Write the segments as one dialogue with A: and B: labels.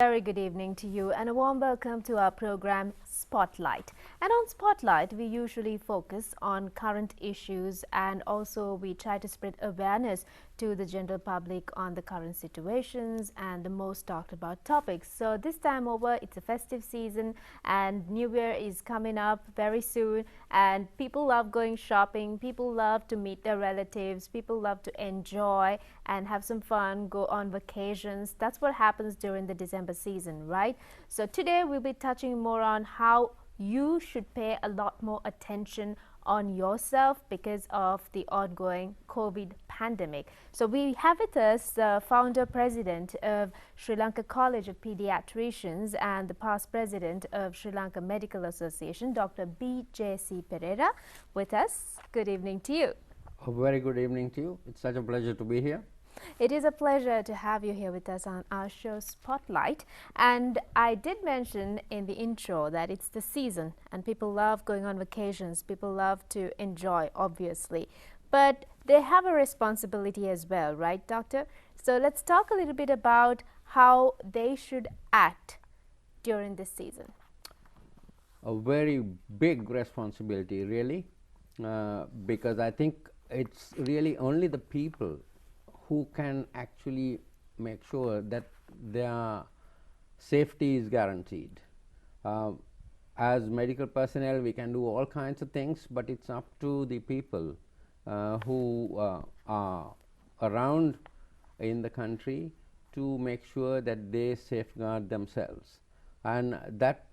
A: Very good evening to you and a warm welcome to our program Spotlight. And on Spotlight, we usually focus on current issues and also we try to spread awareness to the general public on the current situations and the most talked about topics. So this time over, it's a festive season and New Year is coming up very soon and people love going shopping, people love to meet their relatives, people love to enjoy and have some fun, go on vacations. That's what happens during the December season, right? So today we'll be touching more on how you should pay a lot more attention on yourself because of the ongoing COVID pandemic. So we have with us the founder president of Sri Lanka College of Pediatricians and the past president of Sri Lanka Medical Association, Dr. B.J.C. Pereira, with us. Good evening to you.
B: A very good evening to you. It's such a pleasure to be here.
A: It is a pleasure to have you here with us on our show Spotlight. And I did mention in the intro that it's the season and people love going on vacations. People love to enjoy, obviously. But they have a responsibility as well, right, doctor? So let's talk a little bit about how they should act during this season.
B: A very big responsibility, really, because I think it's really only the people who can actually make sure that their safety is guaranteed. As medical personnel, we can do all kinds of things, but it's up to the people who are around in the country to make sure that they safeguard themselves. And that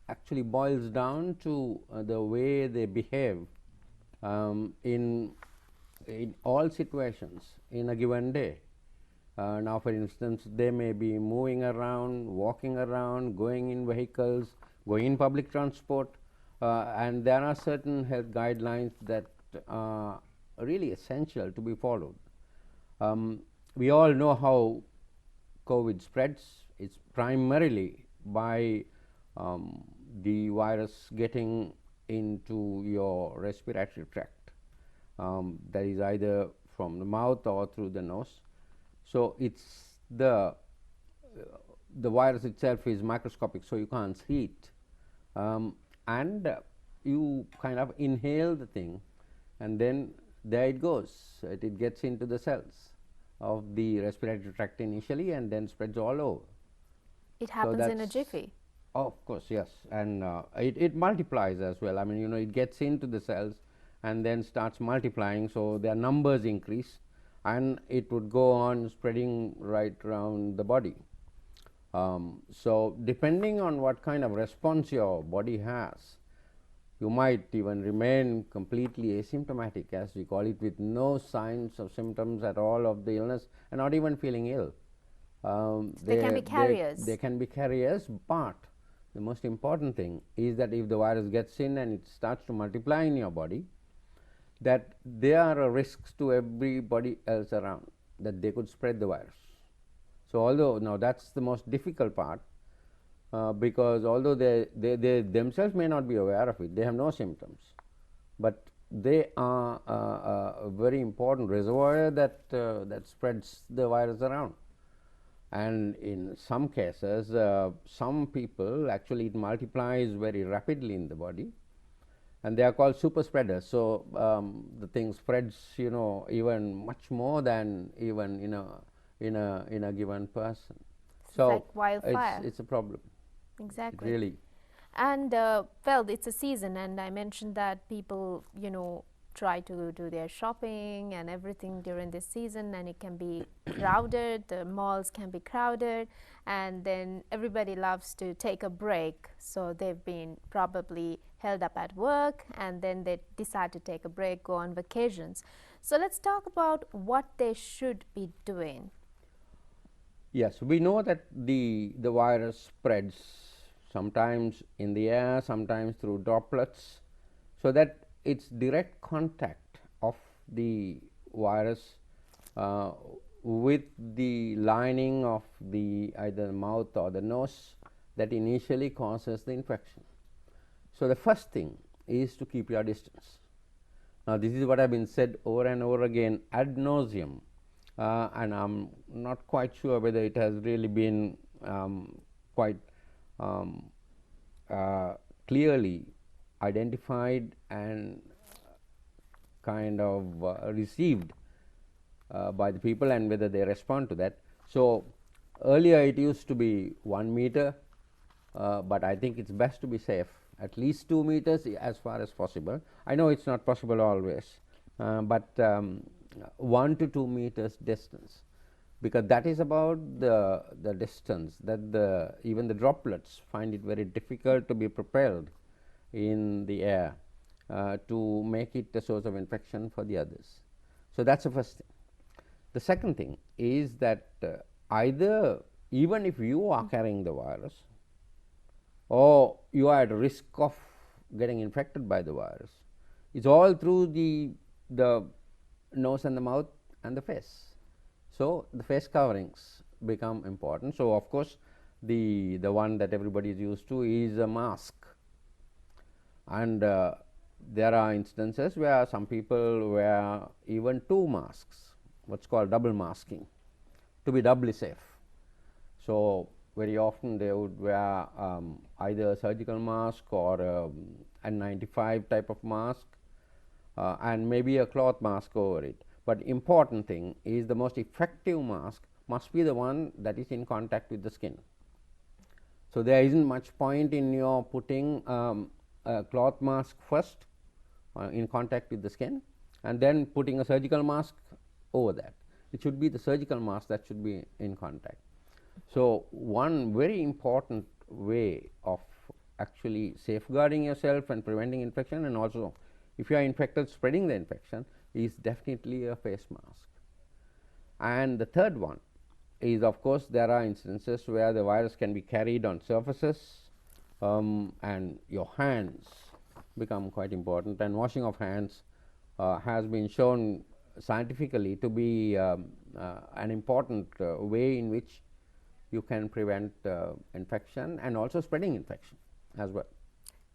B: actually boils down to the way they behave in all situations in a given day. Now, for instance, they may be moving around, walking around, going in vehicles, going in public transport, and there are certain health guidelines that are really essential to be followed. We all know how COVID spreads. It's primarily by the virus getting into your respiratory tract. That is either from the mouth or through the nose. So it's the virus itself is microscopic, so you can't see it, and you kind of inhale the thing, and then there it goes. It gets into the cells of the respiratory tract initially, and then spreads all over.
A: It happens in a jiffy.
B: Oh, of course, yes, and it multiplies as well. I mean, you know, it gets into the cells and then starts multiplying, so their numbers increase and it would go on spreading right around the body. So depending on what kind of response your body has, you might even remain completely asymptomatic, as we call it, with no signs of symptoms at all of the illness and not even feeling ill.
A: They can be carriers.
B: They can be carriers, but the most important thing is that if the virus gets in and it starts to multiply in your body, that there are risks to everybody else around, that they could spread the virus. So although now that's the most difficult part, because although they themselves may not be aware of it, they have no symptoms, but they are a very important reservoir that that spreads the virus around. And in some cases, some people actually it multiplies very rapidly in the body, and they are called super spreaders. So the thing spreads, you know, even much more than even in a given person.
A: So like wildfire.
B: It's a problem.
A: Exactly.
B: Really.
A: And well, it's a season, and I mentioned that people, you know, try to do their shopping and everything during this season, and it can be crowded. The malls can be crowded, and then everybody loves to take a break. So they've been probably held up at work, and then they decide to take a break, go on vacations. So let's talk about what they should be doing.
B: Yes, we know that the virus spreads sometimes in the air, sometimes through droplets, so that it's direct contact of the virus with the lining of the either the mouth or the nose that initially causes the infection. So the first thing is to keep your distance. Now this is what has been said over and over again ad nauseum, and I'm not quite sure whether it has really been quite um, clearly identified and kind of received by the people, and whether they respond to that. So earlier it used to be 1 meter, but I think it's best to be safe, at least 2 meters as far as possible. I know it's not possible always, but 1 to 2 meters distance, because that is about the distance that even the droplets find it very difficult to be propelled in the air to make it a source of infection for the others. So that's the first thing. The second thing is that either, even if you are carrying the virus, or you are at risk of getting infected by the virus, it's all through the nose and the mouth and the face. So the face coverings become important. So of course the one that everybody is used to is a mask, and there are instances where some people wear even 2 masks, what's called double masking, to be doubly safe. So very often they would wear either a surgical mask or N95 type of mask, and maybe a cloth mask over it. But important thing is, the most effective mask must be the one that is in contact with the skin. So there isn't much point in your putting a cloth mask first in contact with the skin, and then putting a surgical mask over that. It should be the surgical mask that should be in contact. So one very important way of actually safeguarding yourself and preventing infection, and also if you are infected, spreading the infection, is definitely a face mask. And the third one is, of course, there are instances where the virus can be carried on surfaces, and your hands become quite important, and washing of hands has been shown scientifically to be an important way in which you can prevent infection and also spreading infection as well.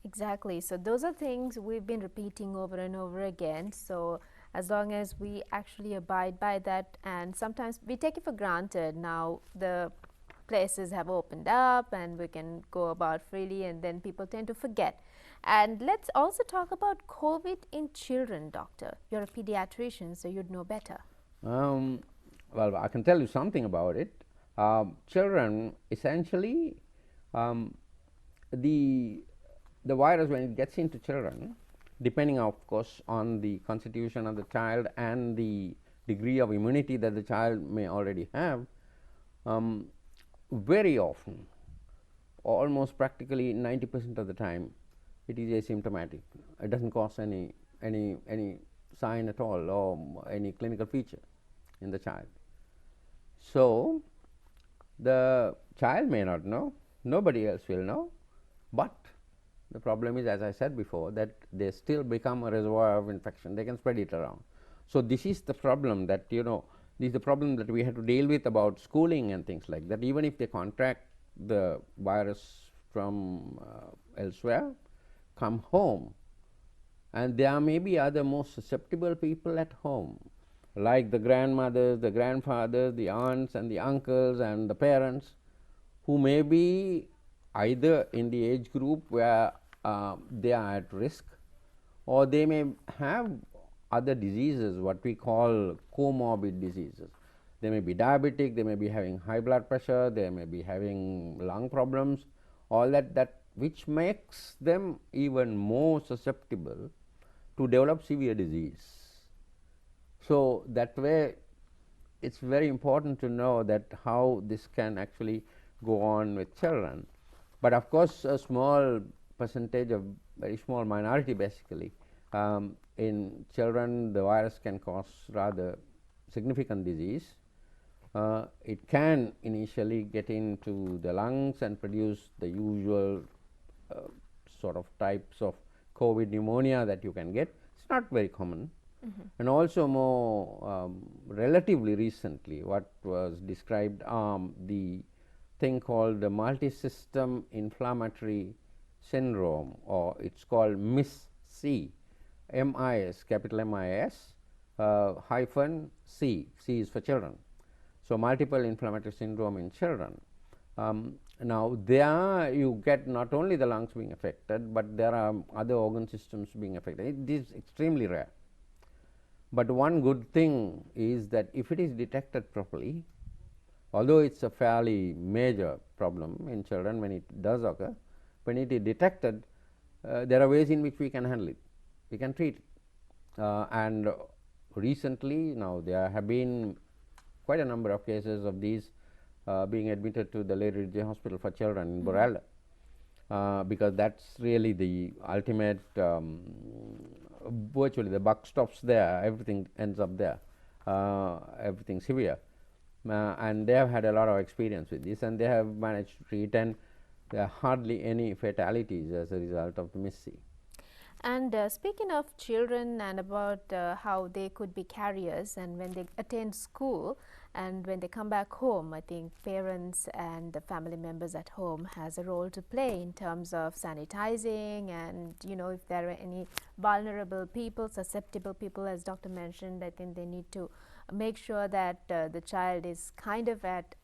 A: Exactly. So those are things we've been repeating over and over again. So as long as we actually abide by that, and sometimes we take it for granted. Now the places have opened up and we can go about freely, and then people tend to forget. And let's also talk about COVID in children, doctor. You're a pediatrician, so you'd know better.
B: Well, I can tell you something about it. Children, essentially, the virus, when it gets into children, depending of course on the constitution of the child and the degree of immunity that the child may already have, very often, almost practically 90% of the time, it is asymptomatic. It doesn't cause any sign at all, or any clinical feature in the child. So the child may not know, nobody else will know, but the problem is, as I said before, that they still become a reservoir of infection. They can spread it around. So this is the problem that, this is the problem that we have to deal with about schooling and things like that. Even if they contract the virus from elsewhere, come home, and there may be other more susceptible people at home, like the grandmothers, the grandfathers, the aunts and the uncles and the parents, who may be either in the age group where they are at risk, or they may have other diseases, what we call comorbid diseases. They may be diabetic, they may be having high blood pressure, they may be having lung problems, all that which makes them even more susceptible to develop severe disease. So that way, it's very important to know that how this can actually go on with children. But of course, a small percentage, of very small minority basically, in children the virus can cause rather significant disease. It can initially get into the lungs and produce the usual sort of types of COVID pneumonia that you can get. It's not very common. And also more relatively recently, what was described, the thing called the multisystem inflammatory syndrome, or it's called MIS-C, MIS, capital MIS, hyphen C. C is for children. So multiple inflammatory syndrome in children. Now there you get not only the lungs being affected, but there are other organ systems being affected. It is extremely rare. But one good thing is that if it is detected properly, although it's a fairly major problem in children when it does occur, when it is detected, there are ways in which we can handle it, we can treat it. And recently now there have been quite a number of cases of these being admitted to the Lady Ridgeway Hospital for Children in Borrelda, because that's really the ultimate, virtually the buck stops there, everything ends up there, everything severe. And they have had a lot of experience with this, and they have managed to treat, and there are hardly any fatalities as a result of the MIS-C.
A: And speaking of children and about how they could be carriers, and when they attend school and when they come back home, I think parents and the family members at home has a role to play in terms of sanitizing, and if there are any vulnerable people, susceptible people, as doctor mentioned, I think they need to make sure that the child is kind of at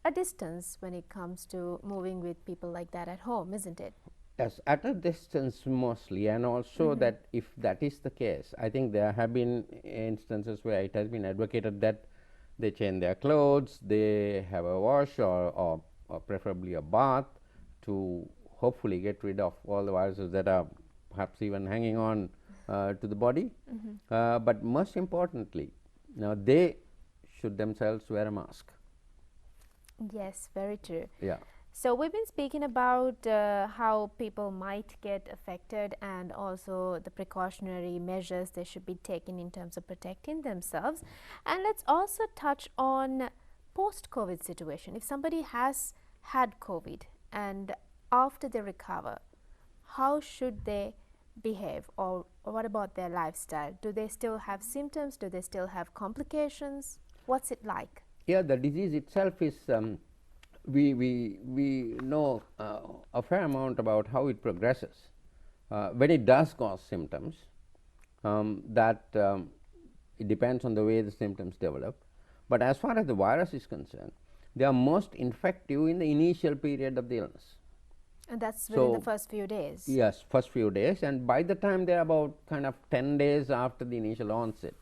A: a distance when it comes to moving with people like that at home, isn't it?
B: Yes, at a distance mostly, and also that if that is the case, I think there have been instances where it has been advocated that they change their clothes, they have a wash or preferably a bath to hopefully get rid of all the viruses that are perhaps even hanging on to the body. But most importantly, now they should themselves wear a mask.
A: Yes, very true.
B: Yeah.
A: So we've been speaking about how people might get affected, and also the precautionary measures they should be taking in terms of protecting themselves. And let's also touch on post-COVID situation. If somebody has had COVID and after they recover, how should they behave, or what about their lifestyle? Do they still have symptoms? Do they still have complications? What's it like?
B: Yeah, the disease itself is, we know a fair amount about how it progresses. When it does cause symptoms, it depends on the way the symptoms develop. But as far as the virus is concerned, they are most infective in the initial period of the illness.
A: And that's within the first few days?
B: Yes, first few days, and by the time they are about kind of 10 days after the initial onset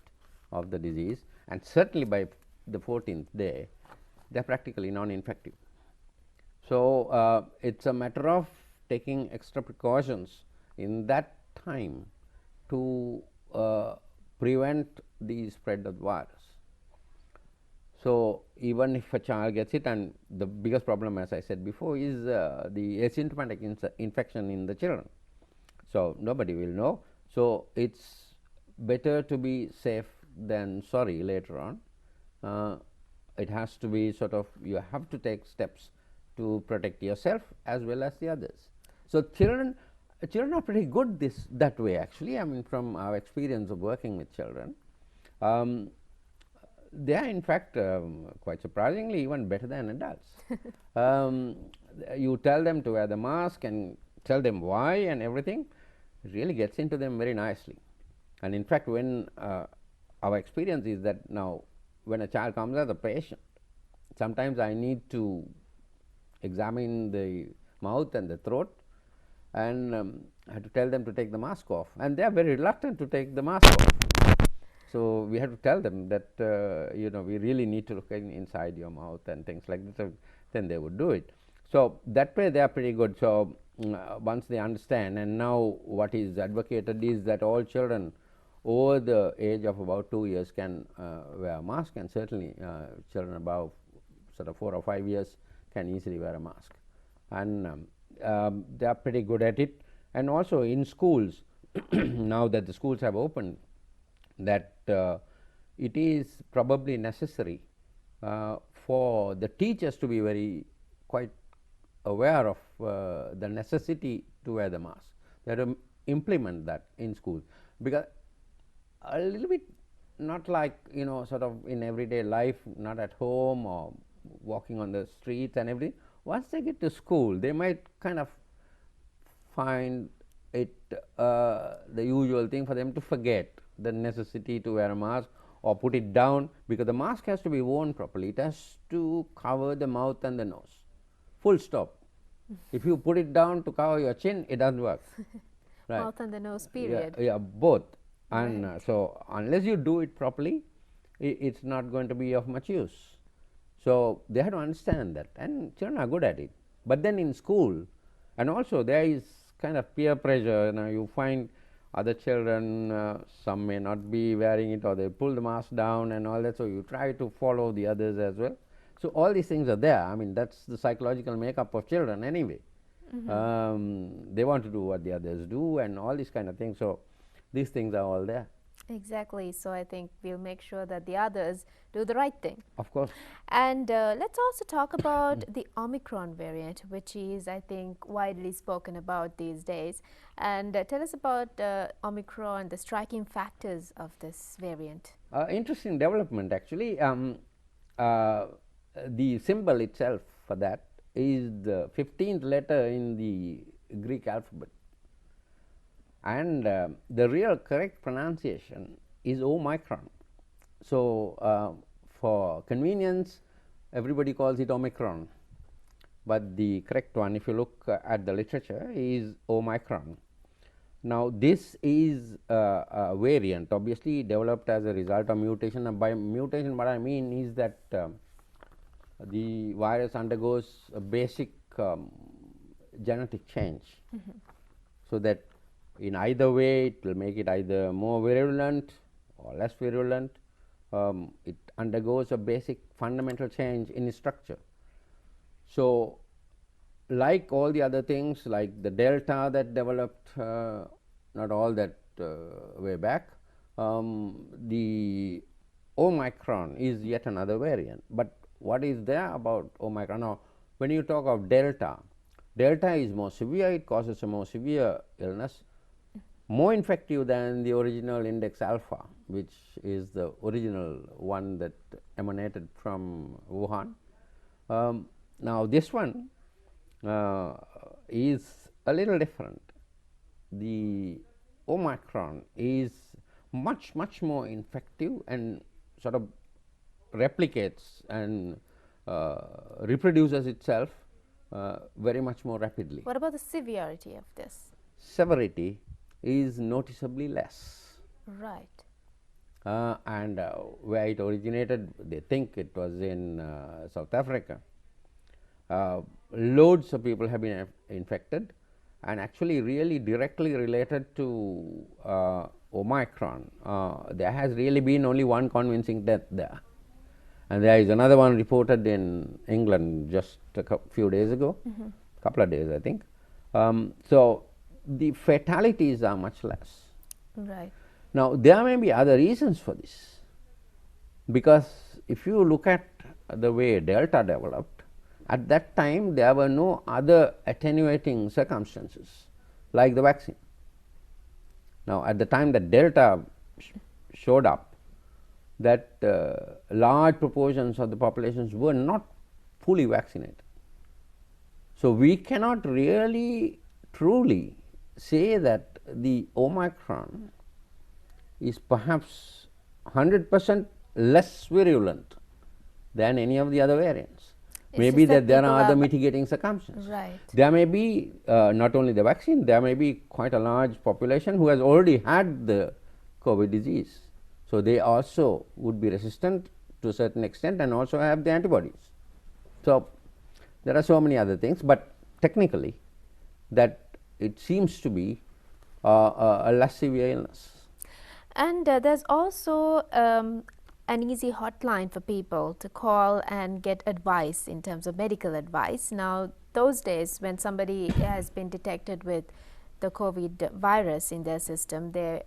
B: of the disease, and certainly by the 14th day, they are practically non-infective. So it's a matter of taking extra precautions in that time to prevent the spread of the virus. So even if a child gets it, and the biggest problem, as I said before, is the asymptomatic infection in the children. So nobody will know. So it's better to be safe than sorry later on. It has to be sort of, you have to take steps to protect yourself as well as the others. So children are pretty good that way, actually. I mean, from our experience of working with children, they are in fact quite surprisingly even better than adults. You tell them to wear the mask and tell them why and everything, it really gets into them very nicely. And in fact, when our experience is that now when a child comes as a patient, sometimes I need to examine the mouth and the throat, and I have to tell them to take the mask off, and they are very reluctant to take the mask off. So we have to tell them that we really need to look inside your mouth and things like that. So then they would do it. So that way they are pretty good. So once they understand, and now what is advocated is that all children over the age of about 2 years can wear a mask, and certainly children above sort of 4 or 5 years can easily wear a mask, and they are pretty good at it. And also in schools, now that the schools have opened, that it is probably necessary for the teachers to be quite aware of the necessity to wear the mask. They have to implement that in schools, because a little bit not like sort of in everyday life, not at home or walking on the streets and everything. Once they get to school, they might kind of find it the usual thing for them to forget the necessity to wear a mask or put it down, because the mask has to be worn properly. It has to cover the mouth and the nose. full stop. If you put it down to cover your chin, it doesn't work. Right.
A: Mouth and the nose period.
B: Yeah, both. And
A: Right.
B: so unless you do it properly, it's not going to be of much use. So they have to understand that, and children are good at it. But then in school, and also there is kind of peer pressure. You find other children, some may not be wearing it, or they pull the mask down and all that. So you try to follow the others as well. So all these things are there. I mean, that's the psychological makeup of children anyway. They want to do what the others do, and all these kind of things. So these things are all there.
A: Exactly. So I think we'll make sure that the others do the right thing.
B: Of course.
A: And let's also talk about the Omicron variant, which is, I think, widely spoken about these days. And tell us about Omicron, the striking factors of this variant.
B: Interesting development, actually. The symbol itself for that is the 15th letter in the Greek alphabet. And the real correct pronunciation is Omicron. So for convenience, everybody calls it Omicron. But the correct one, if you look at the literature, is Omicron. Now, this is a variant, obviously developed as a result of mutation. And by mutation, what I mean is that the virus undergoes a basic genetic change, so that in either way it will make it either more virulent or less virulent. It undergoes a basic fundamental change in its structure. So like all the other things, like the Delta that developed not all that way back, the Omicron is yet another variant. But what is there about Omicron? Now, when you talk of Delta, Delta is more severe, it causes a more severe illness, more infective than the original index alpha, which is the original one that emanated from Wuhan. Now, this one is a little different. The Omicron is much more infective and sort of replicates and reproduces itself very much more rapidly.
A: What about the severity of this?
B: Severity is noticeably less.
A: Right.
B: And where it originated, they think it was in South Africa. Loads of people have been infected, and actually really directly related to Omicron. There has really been only one convincing death there, and there is another one reported in England just a few days ago, couple of days I think. So the fatalities are much less.
A: Right.
B: Now, there may be other reasons for this, because if you look at the way Delta developed, at that time there were no other attenuating circumstances like the vaccine. Now, at the time that Delta showed up, that large proportions of the populations were not fully vaccinated. So we cannot really truly say that the Omicron is perhaps 100% less virulent than any of the other variants.
A: It's
B: Maybe
A: just
B: that there
A: people
B: are other
A: are
B: mitigating circumstances.
A: Right.
B: There may be not only the vaccine, there may be quite a large population who has already had the COVID disease. So they also would be resistant to a certain extent and also have the antibodies. So there are so many other things, but technically that it seems to be a less severe illness.
A: And there's also an easy hotline for people to call and get advice in terms of medical advice. Now, those days when somebody has been detected with the COVID virus in their system, they're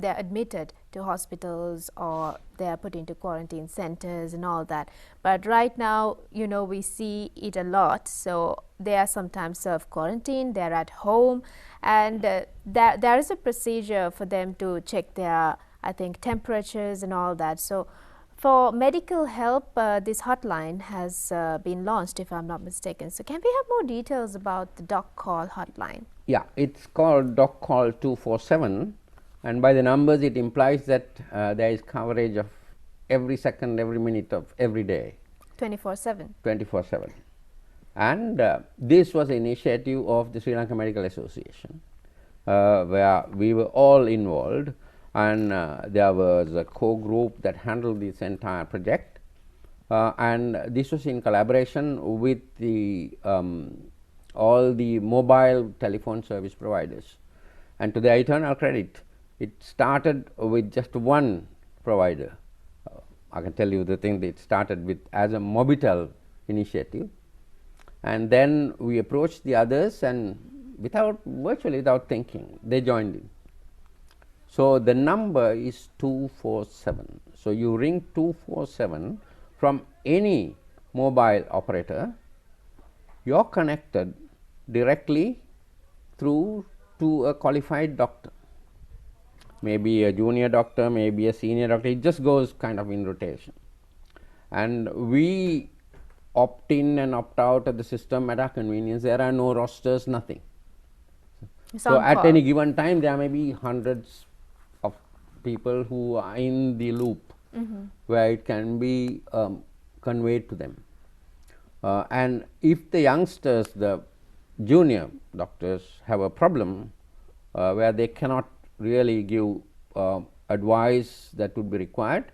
A: admitted to hospitals or they're put into quarantine centers and all that. But right now, you know, we see it a lot. So they are sometimes self-quarantined, they're at home, and there is a procedure for them to check their, I think, temperatures and all that. So for medical help, this hotline has been launched, if I'm not mistaken. So can we have more details about the Doc Call hotline?
B: Yeah, it's called Doc Call 247, and by the numbers it implies that there is coverage of every second, every minute of every day.
A: 24/7.
B: 24/7. And this was an initiative of the Sri Lanka Medical Association, where we were all involved, and there was a core group that handled this entire project, and this was in collaboration with the all the mobile telephone service providers. And to their eternal credit, it started with just one provider. I can tell you the thing that it started with as a Mobitel initiative, and then we approached the others, and virtually without thinking, they joined in. So the number is 247. So you ring 247 from any mobile operator, you're connected directly through to a qualified doctor, maybe a junior doctor, maybe a senior doctor. It just goes kind of in rotation, and we opt in and opt out of the system at our convenience. There are no rosters, nothing. So at any given time, there may be hundreds of people who are in the loop, where it can be conveyed to them. And if the youngsters, the junior doctors, have a problem where they cannot really give advice that would be required,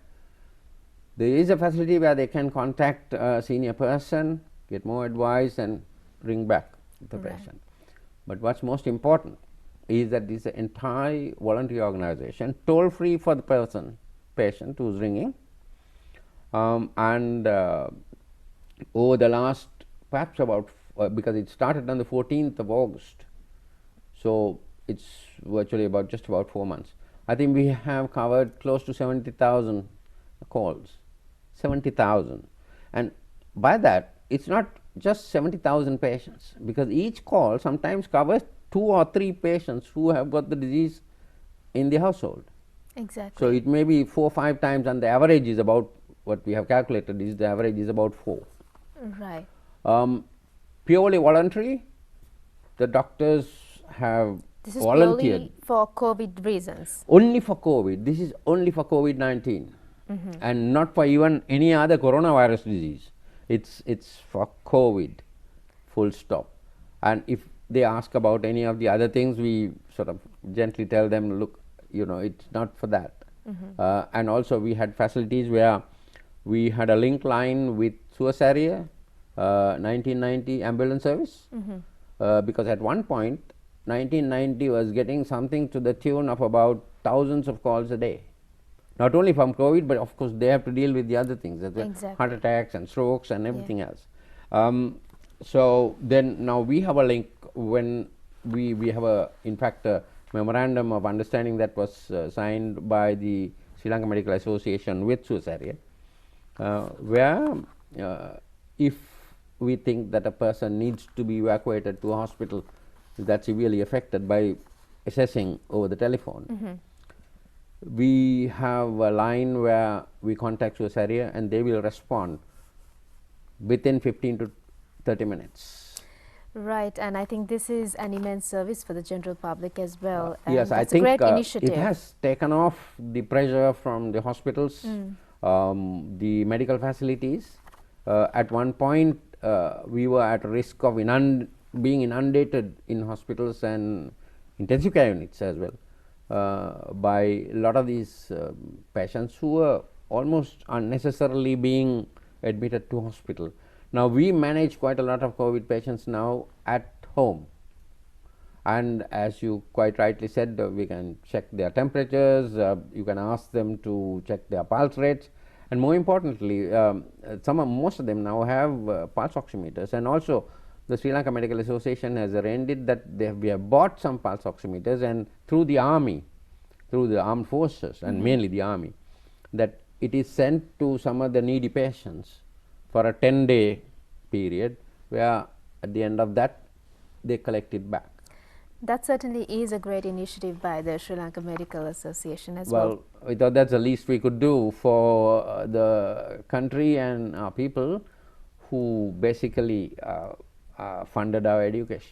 B: there is a facility where they can contact a senior person, get more advice, and ring back the patient. But what's most important is that this entire voluntary organization, toll free for the patient who's ringing, and over the last perhaps about because it started on the 14th of August, so it's virtually just about 4 months. I think we have covered close to 70,000 calls, 70,000, and by that it's not just 70,000 patients, because each call sometimes covers 2 or 3 patients who have got the disease in the household.
A: Exactly.
B: So it may be 4 or 5 times, and the average is about what we have calculated is the average is about 4.
A: Right.
B: Purely voluntary, the doctors have
A: This is
B: volunteered.
A: purely for COVID reasons.
B: Only for COVID. This is only for COVID-19, and not for even any other coronavirus disease. It's for COVID, full stop. And if they ask about any of the other things, we sort of gently tell them, look, it's not for that. And also we had facilities where we had a link line with Suasaria 1990 ambulance service, because at one point 1990 was getting something to the tune of about thousands of calls a day, not only from COVID, but of course they have to deal with the other things,
A: Exactly.
B: heart attacks and strokes and everything else. So then now we have a link when we have in fact a memorandum of understanding that was signed by the Sri Lanka Medical Association with Suasaria, where if we think that a person needs to be evacuated to a hospital that's severely affected by assessing over the telephone, we have a line where we contact Suasaria and they will respond within 15 to 30 minutes.
A: Right, and I think this is an immense service for the general public as well.
B: Yes, I think it has taken off the pressure from the hospitals, the medical facilities. At one point, we were at risk of being inundated in hospitals and intensive care units as well by a lot of these patients who were almost unnecessarily being admitted to hospital. Now we manage quite a lot of COVID patients now at home, and as you quite rightly said, we can check their temperatures, you can ask them to check their pulse rates, and more importantly, most of them now have pulse oximeters, and also the Sri Lanka Medical Association has arranged that we have bought some pulse oximeters, and through the army, through the armed forces, and mainly the army, that it is sent to some of the needy patients for a 10-day period, where at the end of that they collect it back.
A: That certainly is a great initiative by the Sri Lanka Medical Association as well.
B: Well, we thought that's the least we could do for the country and our people who basically funded our education.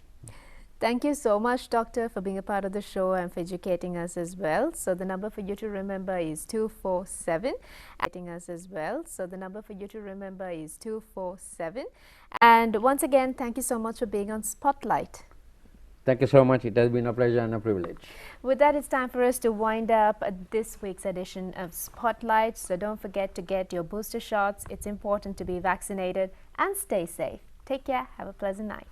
A: Thank you so much, Doctor, for being a part of the show and for educating us as well. So the number for you to remember is 247. Educating us as well. So the number for you to remember is 247. And once again, thank you so much for being on Spotlight.
B: Thank you so much. It has been a pleasure and a privilege.
A: With that, it's time for us to wind up this week's edition of Spotlight. So don't forget to get your booster shots. It's important to be vaccinated and stay safe. Take care. Have a pleasant night.